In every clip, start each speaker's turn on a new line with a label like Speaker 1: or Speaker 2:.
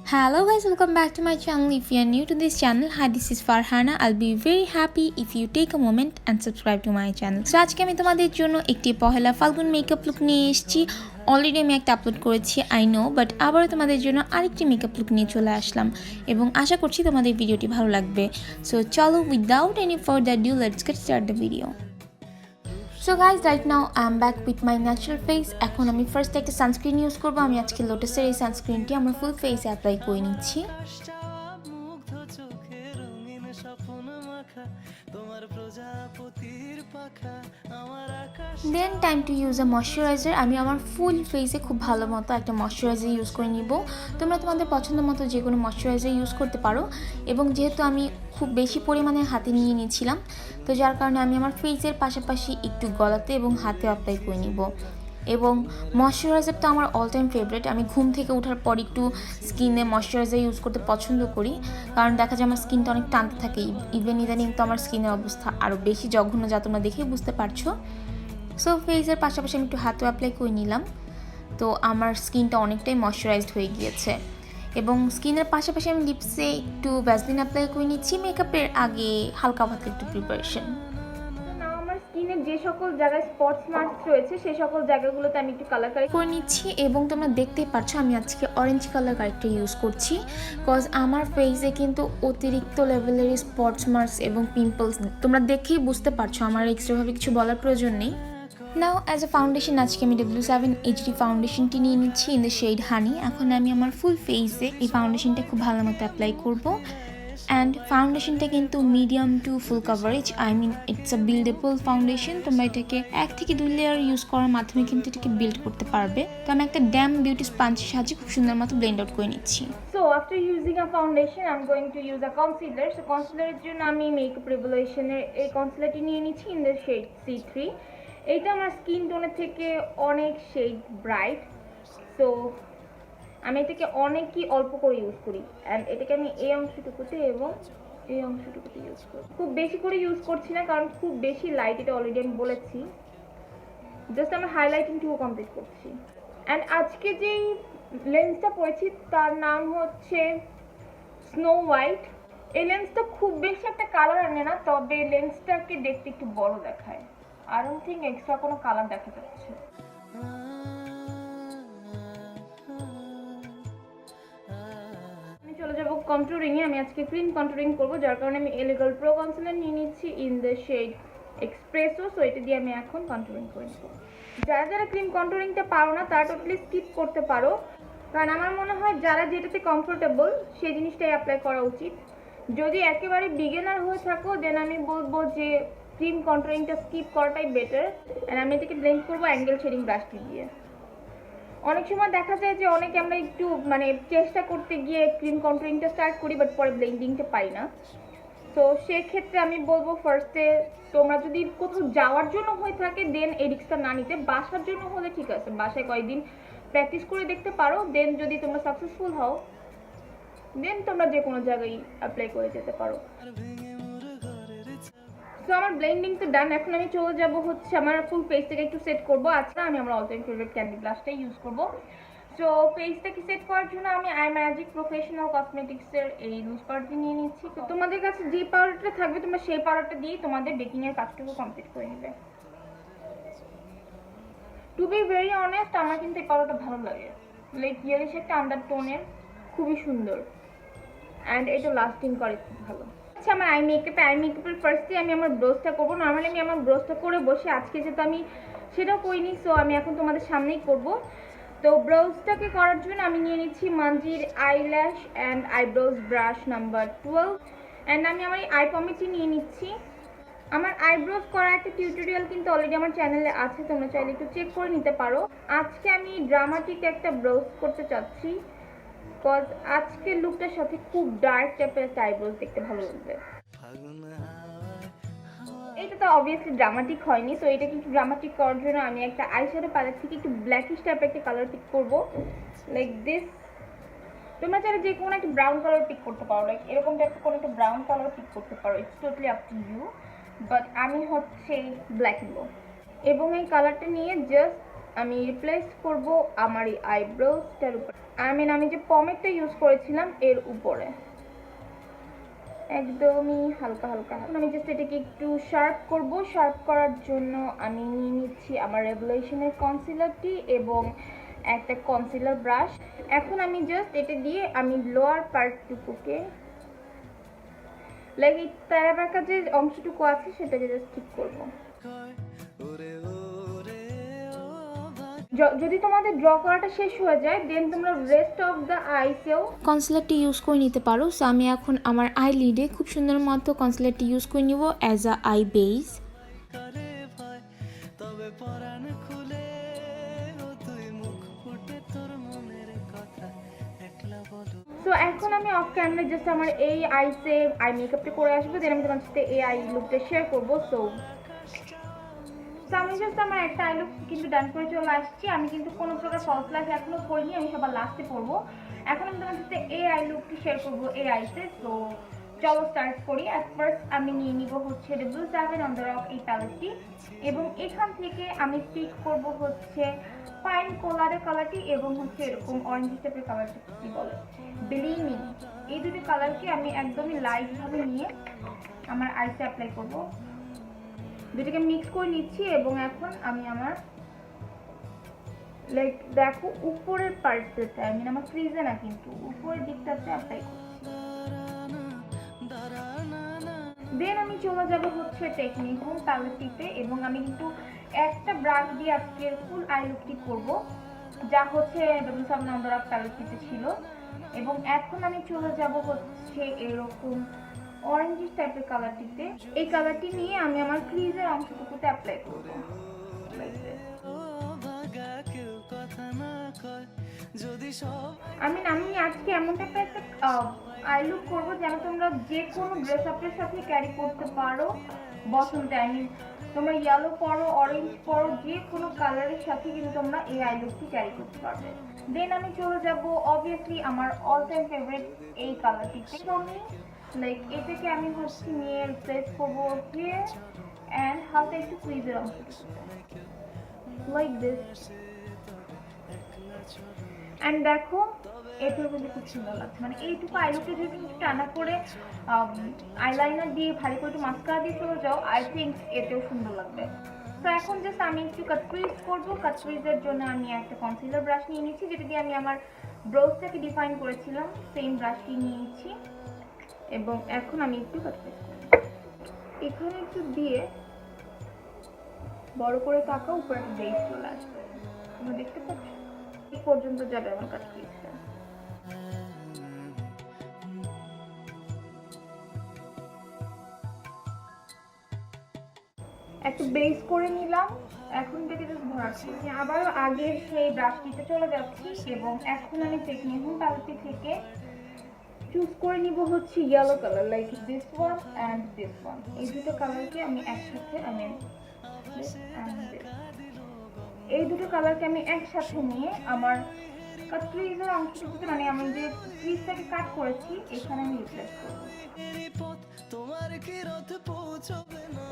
Speaker 1: Hello guys, welcome back to my channel. If you are new to this channel, hi, this is Farhana. I'll be very happy if you take a moment and subscribe to my channel. So আজকে আমি তোমাদের জন্য একটি পহেলা ফাল্গুন makeup look নিয়ে এসেছি। Already আমি একটা upload করেছি আই নো, বাট আবারও তোমাদের জন্য আরেকটি মেকআপ লুক নিয়ে চলে আসলাম এবং আশা করছি তোমাদের ভিডিওটি ভালো লাগবে। সো চলো, without any further due let's get start the video. So guys, right now I am back with my natural face. এখন আমি ফার্স্ট একটা সানস্ক্রিন ইউজ করবো। আমি আজকে লোটাসের এই সানস্ক্রিনটি আমার ফুল ফেসে অ্যাপ্লাই করে নিচ্ছি। Then time to use a moisturiser. আমি আমার ফুল ফেসে খুব ভালো মতো একটা ময়শ্চারাইজার ইউজ করে নিব। তোমরা তোমাদের পছন্দ মতো যে কোনো ময়শ্চারাইজার ইউজ করতে পারো, এবং যেহেতু আমি খুব বেশি পরিমাণে হাতে নিয়ে নিয়েছিলাম, তো যার কারণে আমি আমার ফেসের পাশাপাশি একটু গলাতে এবং হাতে অ্যাপ্লাই করে নিব। এবং ময়শ্চারাইজারটা আমার অল টাইম ফেভারিট। আমি ঘুম থেকে ওঠার পর একটু স্কিনে ময়শ্চারাইজার ইউজ করতে পছন্দ করি, কারণ দেখা যায় আমার স্কিনটা অনেক টানতে থাকে। ইভেন ইদানিং তো আমার স্কিনের অবস্থা আরও বেশি জঘন্য, যা তোমরা দেখেই বুঝতে পারছো। সো ফেসের পাশাপাশি আমি একটু হাতেও অ্যাপ্লাই করে নিলাম, তো আমার স্কিনটা অনেকটাই ময়শ্চারাইজড হয়ে গিয়েছে। এবং স্কিনের পাশাপাশি আমি লিপসে একটু ভ্যাসলিন অ্যাপ্লাই করে নিচ্ছি মেকআপের আগে, হালকা পাতলা একটু প্রিপারেশন। স্কিনের যে সকল জায়গায় স্পটস মার্কস রয়েছে সেই সকল জায়গাগুলোতে আমি একটু কালার করে নিচ্ছি। এবং তোমরা দেখতেই পাচ্ছ আমি আজকে অরেঞ্জ কালার কারেক্টর ইউজ করছি, বিকজ আমার ফেসে কিন্তু অতিরিক্ত লেভেলের স্পটস মার্কস এবং পিম্পলস। তোমরা দেখেই বুঝতে পারছো, আমার এক্সট্রাভাবে কিছু বলার প্রয়োজন নেই। নাও অ্যাজ এ ফাউন্ডেশন আজকে আমি W7 HD ফাউন্ডেশনটি নিয়ে নিচ্ছি ইন দ্য শেড হানি। এখন আমি আমার ফুল ফেসে এই ফাউন্ডেশনটা খুব ভালো মতো অ্যাপ্লাই করবো। অ্যান্ড ফাউন্ডেশনটা কিন্তু medium to full coverage, I mean it's a buildable foundation. তোমরা এটাকে 1 থেকে 2 লেয়ার ইউজ করার মাধ্যমে কিন্তু এটাকে বিল্ড করতে পারবে। তো আমি একটা ড্যাম বিউটি স্পঞ্জের সাহায্যে খুব সুন্দর মতো ব্লেন্ড আউট করে নিচ্ছি। So after using a foundation I am going to use a concealer. So কনসিলারের জন্য আমি মেকআপ রেভলিউশনের এই কনসিলারটি নিয়ে নিচ্ছি ইন দ্য শেড C3। এইটা আমার স্কিন টোনের থেকে অনেক শেড ব্রাইট, সো আমি এটাকে অনেকই অল্প করে ইউজ করি। অ্যান্ড এটাকে আমি এই অংশটুকুতে এবং এই অংশটুকুতে ইউজ করি। খুব বেশি করে ইউজ করছি না, কারণ খুব বেশি লাইট, এটা অলরেডি আমি বলেছি। জাস্ট আমি হাইলাইটিংটুকু কমপ্লিট করছি। অ্যান্ড আজকে যেই লেন্সটা পরেছি তার নাম হচ্ছে স্নো হোয়াইট। এই লেন্সটা খুব বেশি একটা কালার আনে না, তবে লেন্সটাকে দেখতে একটু বড় দেখায়। আই ডোন্ট থিঙ্ক এক্সট্রা কোনো কালার দেখা যাচ্ছে। চলে যাবো কন্ট্যুরিংয়ে। আমি আজকে ক্রিম কন্ট্যুরিং করবো, যার কারণে আমি এলিগাল প্রো কনসিলার নিয়ে নিচ্ছি in the shade espresso. So এটা দিয়ে আমি এখন কন্ট্যুরিং করে নেবো। যারা যারা ক্রিম কন্ট্যুরিংটা পারো না তারা টোটালি স্কিপ করতে পারো, কারণ আমার মনে হয় যারা যেটাতে কমফোর্টেবল সেই জিনিসটাই অ্যাপ্লাই করা উচিত। যদি একেবারে বিগিনার হয়ে থাকো দেন আমি বলবো যে ক্রিম কন্ট্যুরিংটা স্কিপ করাটাই বেটার। অ্যান্ড আমি এটাকে ব্লেন্ড করবো অ্যাঙ্গেল শেডিং ব্রাশটি দিয়ে। অনেক সময় দেখা যায় যে অনেকে আমরা একটু চেষ্টা করতে গিয়ে ক্রিম কন্ট্যুরিংটা স্টার্ট করি, বাট পরে ব্লেন্ডিংটা পাই না। তো সেক্ষেত্রে আমি বলবো ফার্স্টে তোমরা যদি কোথাও যাওয়ার জন্য হয়ে থাকে দেন এই রিস্কটা না নিতে। বাসার জন্য হলে ঠিক আছে, বাসায় কয়েকদিন প্র্যাকটিস করে দেখতে পারো। দেন যদি তোমরা সাকসেসফুল হও দেন তোমরা যে কোনো জায়গায় অ্যাপ্লাই করে যেতে পারো। সো আমার ব্লেন্ডিং তো ডান। এখন আমি চলে যাব হচ্ছে আমার ফুল ফেসটাকে একটু সেট করবো। আজকে আমি আমার অল টাইম ফেভারিট ক্যান্ডি ব্লাশটাই ইউজ করবো। সো ফেসটাকে সেট করার জন্য আমি আই ম্যাজিক প্রফেশনাল কসমেটিক্সের এই লুজ পাউডারটি নিয়ে নিচ্ছি। তো তোমাদের কাছে যে পাউডারটা থাকবে তোমরা সেই পাউডারটা দিয়েই তোমাদের বেকিংয়ের কাজটুকু কমপ্লিট করে নেবে। টু বি ভেরি অনেস্ট, আমার কিন্তু এই পাউডারটা ভালো লাগে। লাইক ইয়েলিশ একটা আন্ডার টোনের, খুবই সুন্দর, অ্যান্ড এটা লাস্টিং করে খুব ভালো। আচ্ছা, আমার আই মেকআপের ফার্স্টে আমি আমার ব্রোজটা করবো। নর্মালি আমি আমার ব্রোজটা করে বসে, আজকে যেহেতু আমি সেটাও করিনি, সো আমি এখন তোমাদের সামনেই করব। তো ব্রোজটাকে করার জন্য আমি নিয়ে নিচ্ছি মানজির eyelash and eyebrows brush number 12। And আমি আমার এই আই পমেটি নিয়ে নিচ্ছি। আমার আইব্রোজ করা একটা টিউটোরিয়াল কিন্তু অলরেডি আমার চ্যানেলে আছে, তোমরা চাইলে একটু চেক করে নিতে পারো। আজকে আমি ড্রামাটিক একটা ব্রোজ করতে চাচ্ছি, বিকজ আজকের লুকটার সাথে খুব ডার্ক টাইপের একটা আইব্রোজ দেখতে ভালো লাগবে। এটা তো অবভিয়াসলি ড্রামাটিক হয়নি, তো এটা কিন্তু ড্রামাটিক করার জন্য আমি একটা আইশ্যাডো প্যালেট থেকে একটু ব্ল্যাকিশ টাইপের একটা কালার পিক করবো, লাইক দিস। তোমরা চাইলে যে কোনো একটা ব্রাউন কালার পিক করতে পারো, লাইক এরকম টাইপের কোনো একটা ব্রাউন কালার পিক করতে পারো। It's totally up to you, but আমি হচ্ছে ব্ল্যাক নেব। এবং এই কালারটা নিয়ে জাস্ট
Speaker 2: আমি রিপ্লেস করব আমার এই আইব্রোজটার উপর, আমি যে পমেডটা ইউজ করেছিলাম এর উপরে একদমই হালকা হালকা। আমি জাস্ট এটাকে একটু শার্প করব। শার্প করার জন্য আমি নিয়ে নিচ্ছি আমার রেভলিউশনের কনসিলারটি এবং একটা কনসিলার ব্রাশ। এখন আমি জাস্ট এটা দিয়ে আমি লোয়ার পার্টটুকুকে লাইক এই তেরা বাঁকা যে অংশটুকু আছে সেটাকে জাস্ট ঠিক করব। যদি তোমাদের ড্র করাটা শেষ হয়ে যায় দেন তোমরা রেস্ট অফ দ্য আইসেও
Speaker 1: কনসিলারটি ইউজ করে নিতে পারো। সো আমি এখন আমার আই লিডে খুব সুন্দর মতো কনসিলারটি ইউজ করে নিব as a I base.
Speaker 2: So এখন আমি অফ ক্যামেরা জাস্ট আমার এই আইসে আই মেকআপটা করে আসবো, দেন আমি তোমার সাথে এই আই লুকটা শেয়ার করবো। সো আমি জাস্ট আমার একটা আই লুক কিন্তু ডান করে চলে আসছি। আমি কিন্তু কোনো প্রকার ফলস লাইট এখনো করিনি, আমি সবার লাস্টে করবো। এখন আমি তোমার সাথে এই আই লুকটি শেয়ার করবো এই আইসে। সো চলো স্টার্ট করি। অ্যাট ফার্স্ট আমি নিয়ে নিব হচ্ছে W7 অন দ্য রক এই প্যালেটটি, এবং এখান থেকে আমি পিক করব হচ্ছে পাইন কোলারের কালারটি এবং হচ্ছে এরকম অরেঞ্জ টাইপের কালারটি কি বলে ব্লিমিং, এই দুটো কালারকে আমি একদমই লাইট ভাবে নিয়ে আমার আইসে অ্যাপ্লাই করব। দুটোকে মিক্স করে নিচ্ছি এবং এখন আমি আমার লাইক দেখো উপরের পার্টটাতে আমার ক্রিজে না কিন্তু উপরের দিকটাতে অ্যাপ্লাই করছি। দেন আমি চলে যাব হচ্ছে টেকনিক হোম প্যালেটটিতে, এবং আমি কিন্তু একটা ব্রাশ দিয়ে আজকের ফুল আই লুকটি করব যা হচ্ছে W7 অন দ্য রক প্যালেটটিতে ছিল। এবং এখন আমি চলে যাব হচ্ছে এরকম অরেঞ্জ টাইপের কালারটিতে। এই কালারটি নিয়ে আমি আমার ক্রিজের অংশটুকুতে অ্যাপ্লাই করব। আমি আজকে এমন টাইপের একটা আই লুক করবো যেন তোমরা যে কোনো ড্রেস আপের সাথে ক্যারি করতে পারো বসন্তে। তোমরা ইয়েলো পরো, অরেঞ্জ পরো, যে কোনো কালারের সাথে কিন্তু তোমরা এই আই লুকটি ক্যারি করতে পারবে। দেন আমি চলে যাব অবভিয়াসলি আমার অল টাইম ফেভারিট এই কালারটিতে। আমি লাইক এটাকে আমি হচ্ছে নিয়ে রিপ্লেস করবো হিয়ার অ্যান্ড হালকা একটু ক্রিজের অংশটুকুতে লাইক দিস। অ্যান্ড দেখো এটার মধ্যে খুব সুন্দর লাগছে, মানে এইটুকু আইলুকটা যদি তুমি টানা করে আইলাইনার দিয়ে ভারী করে একটু মাস্কারা দিয়ে চলে যাও, আই থিঙ্ক এটাও সুন্দর লাগবে। তো এখন জাস্ট আমি একটু কাট ক্রিজ করবো। কাট ক্রিজের জন্য আমি একটা কনসিলার ব্রাশ নিয়ে নিচ্ছি, যেটা দিয়ে আমি আমার ব্রোজটাকে ডিফাইন করেছিলাম, সেম ব্রাশটি নিয়ে নিচ্ছি। এবং এখন আমি একটু কাট ক্রিজ করব, এখানে একটু দিয়ে বড় করে তাকাও, উপরে একটা বেস চলে আসবে, তোমরা দেখতে পাচ্ছ এই পর্যন্ত যাবে আমার কাট ক্রিজটা। একটু বেস করে নিলাম, এখন থেকে জাস্ট ভরাচ্ছি। আবারও আগের সেই ব্রাশটিতে চলে যাচ্ছি এবং এখন আমি টেকনিক হোম প্যালেটটি থেকে চুজ করে নিব হচ্ছে yellow colour, like this one and this one. এই দুটো কালারকে আমি একসাথে এই দুটো কালারকে আমি একসাথে নিয়ে আমার কাট ক্রিজের অংশটুকুতে, মানে আমি যে ক্রিজটাকে কাট করেছি এখানে আমি রিপ্লেস করব।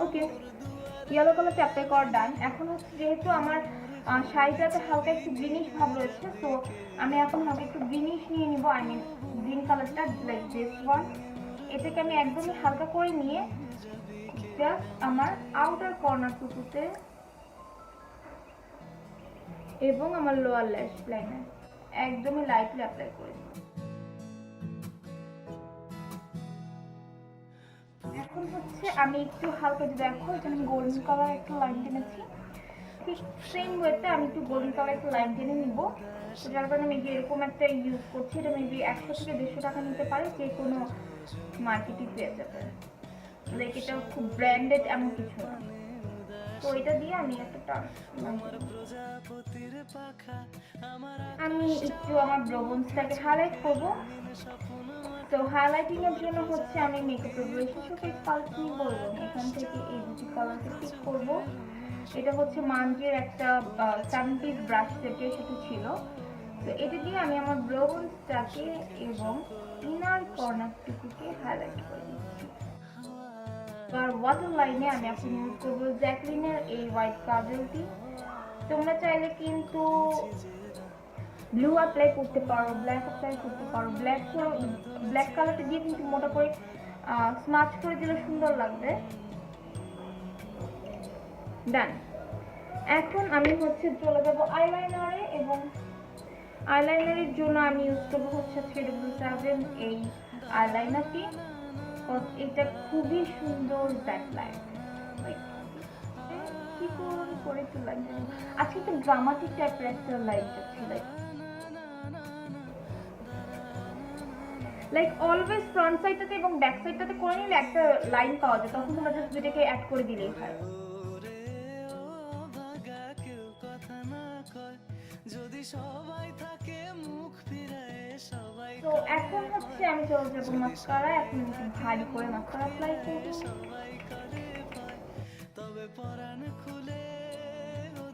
Speaker 2: ওকে, ইয়েলো কালারটা অ্যাপ্লাই করা ডান। এখন হচ্ছে যেহেতু আমার শাড়িটাতে হালকা একটু গ্রিনিশ ভাব রয়েছে, তো আমি এখন হালকা একটু গ্রিনিশ নিয়ে নিব, গ্রিন কালারটা লাইক দিস ওয়ান। এটাকে আমি একদমই হালকা করে নিয়ে জাস্ট আমার আউটার কর্নারটুকুতে এবং আমার লোয়ার ল্যাশ লাইনে একদমই লাইটলি অ্যাপ্লাই করে দিই। এখন হচ্ছে আমি একটু হালকা, যদি দেখো এখানে গোল্ডেন কালার একটা লাইন টেনেছি, ঠিক সেম ওয়েতে আমি একটু গোল্ডেন কালার একটা লাইন টেনে নিব। তো যার কারণে আমি এরকম একটা ইউজ করছি, এটা মেবি 100 থেকে 150 টাকা নিতে পারে, যে কোনো মার্কেটে পেয়ে যাবে, লাইক এটা খুব ব্র্যান্ডেড এমন কিছু না। তো এটা দিয়ে আমি একটা আমি একটু আমার ব্রোবনসটাকে হাইলাইট করবো। তো হাইলাইটিং এর জন্য হচ্ছে আমি মেকআপ রেভলিউশন শোকেস পালস নিয়ে বলবো, এখান থেকে এই দুটি কালারকে পিক করব। এটা হচ্ছে মানজের একটা 7 পিস ব্রাশ সেটের সাথে ছিল। তো এটা দিয়ে আমি আমার ব্রোবনসটাকে এবং ইনার কর্নারটুকুকে হাইলাইট করে দিচ্ছি। আর ওয়াটার লাইনে আমি এখন ইউজ করবো জ্যাকলিনের এই হোয়াইট কাজলটি। তোমরা চাইলে কিন্তু ব্লু অ্যাপ্লাই করতে পারো, ব্ল্যাক অ্যাপ্লাই করতে পারো। ব্ল্যাক কালারটা দিয়ে কিন্তু মোটা করে স্মাচ করে দিলে সুন্দর লাগবে। ডান। এখন আমি হচ্ছে চলে যাব আইলাইনারে, এবং আইলাইনারের জন্য আমি ইউজ করবো হচ্ছে 3W7 এই আইলাইনারটি। এটা খুবই সুন্দর ব্যাকলাইট, কি করে একটু লাইট দেবো আজকে, একটু ড্রামাটিক টাইপের একটা লাইট যাচ্ছে, লাইক অলওয়েজ ফ্রন্ট সাইডটাতে এবং ব্যাক সাইডটাতে করে নিলে একটা লাইন পাওয়া যায়, তখন তোমরা জাস্ট দুইটাকে অ্যাড করে দিলেই হয়। তো এখন হচ্ছে আমি চলে যাবো মাস্কারা। এখন একটু ভারী করে মাস্কারা অ্যাপ্লাই করবো। তবে পরাণ খুলে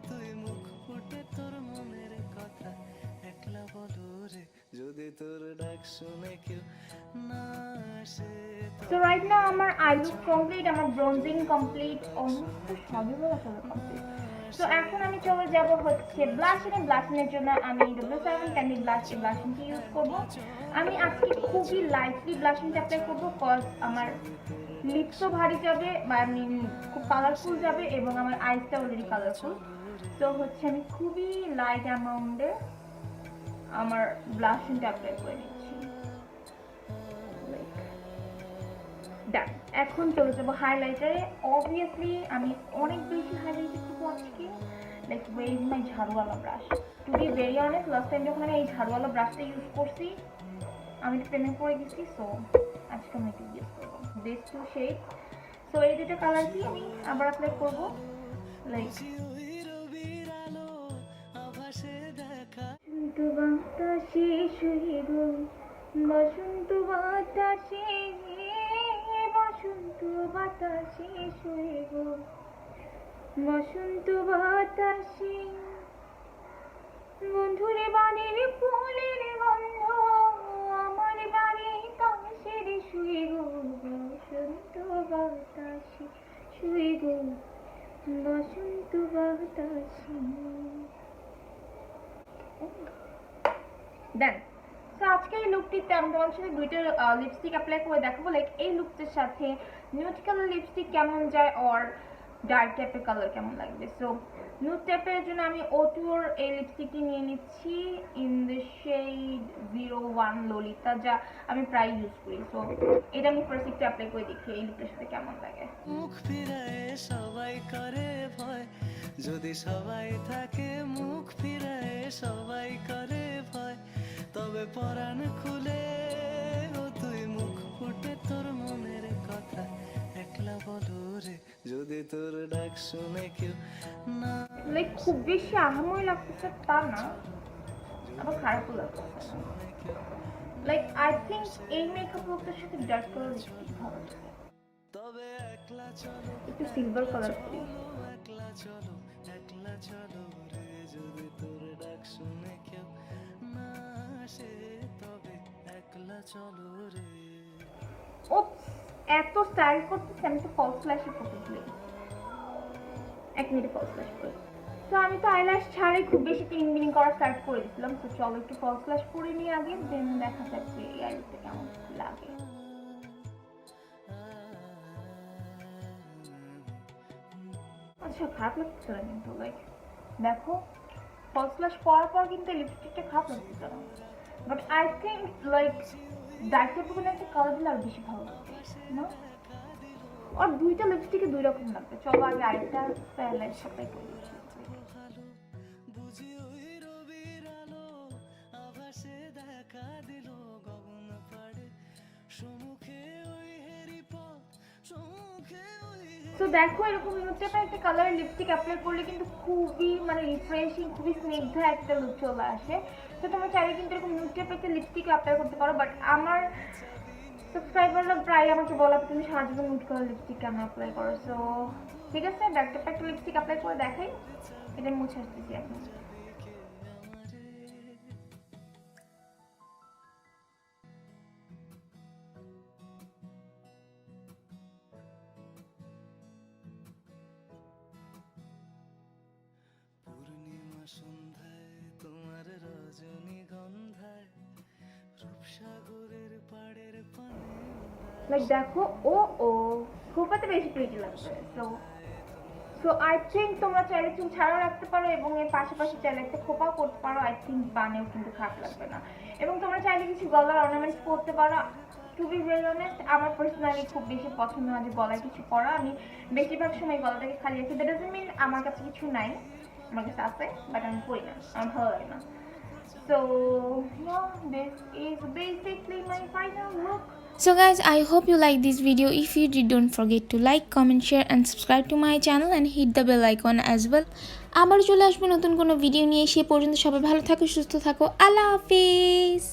Speaker 2: তুই মুখ ফুটে তোর মনের কথা একলা বলো রে, যদি তোর ডাক শুনে কেউ না আসে। তো রাইট নাও আমার আই লুক কমপ্লিট, আমার ব্রোনজিং কমপ্লিট, অলমোস্ট সবই বলা চলে কমপ্লিট। তো এখন আমি চলে যাব হচ্ছে ব্লাশিংয়ে। ব্লাশিংয়ের জন্য আমি W7 ক্যান্ডি ব্লাশ এই ব্লাশিংটি ইউজ করব। আমি আজকে খুবই লাইটলি ব্লাশিংটা অ্যাপ্লাই করবো, কজ আমার লিপসও ভারী যাবে, বা আমি খুব কালারফুল যাবে, এবং আমার আইসটা অলরেডি কালারফুল। তো হচ্ছে আমি খুবই লাইট অ্যামাউন্টে আমার ব্লাশিংটা অ্যাপ্লাই করে নিচ্ছি। ডান। এখন চলে যাবো হাইলাইটারে। অবভিয়াসলি আমি অনেক বেশি হাইলাইটার করবো আজকে, লাইক ওয়ে ইজ মাই ঝাড়ুওয়ালা brush. To be very honest, last time যখন আমি এই ঝাড়ুওয়ালা ব্রাশটা ইউজ করছি আমি একটু প্রেমে পড়ে গেছি, সো আজকে আমি একটু ইউজ করবো দিস টু শেড। সো এই দুটো কালার কি আমি আবার অ্যাপ্লাই করবো, লাইক বাতাসে শুয়ে গো, বসন্ত বাতাসে, বসন্ত বাতাসে শুয়ে গো, বসন্ত বাতাসে, বন্ধুরে বাড়ির ফুলের গন্ধ, আমার বাড়ি তাসের শুয়ে গো, বসন্ত বাতাসে শুয়ে গো, বসন্ত বাতাসে। দেন তো আজকে এই লুকটিতে আমি তোমার সাথে দুইটা লিপস্টিক অ্যাপ্লাই করে দেখাবো, লাইক এই লুকটার সাথে নিউড কালার লিপস্টিক কেমন যায় আর ডার্ক টাইপের কালার কেমন লাগবে। সো নিউড টাইপের জন্য আমি O2 এই লিপস্টিকটি নিয়ে নিচ্ছি ইন দ্য শেড 01 ললিতা, যা আমি প্রায় ইউজ করি। সো এটা আমি ফার্স্ট একটু অ্যাপ্লাই করে দেখি এই লুকটার সাথে কেমন লাগে। মুখ ফিরায় সবাই করে ভয়, যদি সবাই থাকে মুখ ফিরায় সবাই করে ভয়, তবে পরাণ খুলে তুই মুখ ফুটে তোর মনের কথা একলা বলো রে, যদি তোর ডাক শুনে কেউ না। লাইক খুব বেশি আহামরি লাগতেছে তা না, আবার খারাপও লাগতেছে না। লাইক আই থিঙ্ক এই মেকআপ লুকটার সাথে ডার্ক কালার লিপস্টিক ভালো লাগে, তবে একলা চলো একটু সিলভার কালার করি। একলা চলো রে, যদি তোর ডাক শুনে কেউ না আসে, তবে একলা চলো রে। ওপস, এত স্টাইল করতেছি আমি তো ফলস ল্যাশই করতে ভুলে গেছি। 1 মিনিটে ফলস ল্যাশ করে। তো আমি তো আইল্যাশ ছাড়াই খুব বেশি ক্লিন করা স্টার্ট করে দিয়েছিলাম। তো চলো একটু ফলস ল্যাশ করে নিই আগে, দেন দেখা যাচ্ছে এই আইলটা কেমন লাগে। আচ্ছা খারাপ লাগছে না কিন্তু, লাইক দেখো ফলস ল্যাশ করার পর কিন্তু লিপস্টিকটা খারাপ লাগছে না, but I think like dark টাইপের কোনো একটা কালার দিলে আরো বেশি ভালো লাগবে না? আর দুইটা লিপস্টিকে দুই রকম লাগবে। চলো আগে আরেকটা প্যালেট সাথে করে দিচ্ছি। তো দেখো এরকম নিউড টাইপের একটা কালারের লিপস্টিক অ্যাপ্লাই করলে কিন্তু খুবই মানে রিফ্রেশিং, খুবই স্নিগ্ধ একটা লুক চলে আসে। তো তোমরা চাইলে কিন্তু এরকম নিউড টাইপের একটা লিপস্টিক অ্যাপ্লাই করতে পারো, বাট আমার সাবস্ক্রাইবাররা প্রায় আমাকে বলা তুমি সারা জীবন নিউড কালার লিপস্টিক কেন অ্যাপ্লাই করো। সো ঠিক আছে, ডার্ক টাইপের একটা লিপস্টিক অ্যাপ্লাই করে দেখাই, এটা মুছে আসতেছি এখন। লাইক দেখো ও খোপাতে বেশি প্রিটি লাগবে। সো আই থিঙ্ক তোমরা চাইলে চুল ছাড়াও রাখতে পারো এবং এর পাশাপাশি চাইলে একটা খোপাও করতে পারো। আই থিঙ্ক বানেও কিন্তু খারাপ লাগবে না। এবং তোমরা চাইলে কিছু গলার অর্নামেন্টস করতে পারো। টু বি ভেরি অনেস্ট, আমার পার্সোনালি খুব বেশি পছন্দ না যে গলায় কিছু করা। আমি বেশিরভাগ সময় গলাটাকে খালি রাখি। দ্যাট ডাজন্ট মিন আমার কাছে কিছু নাই, আমার কাছে আছে, বাট আমি করি না, আমার ভালো লাগে না। So this is basically my final look.
Speaker 1: So guys, I hope you like this video. If you did, don't forget to like, comment, share and subscribe to my channel and hit the bell icon as well. আবার চলে আসবো নতুন কোনো video নিয়ে। সে পর্যন্ত সবাই ভালো থাকো, সুস্থ থাকো। আল্লাহ হাফিজ।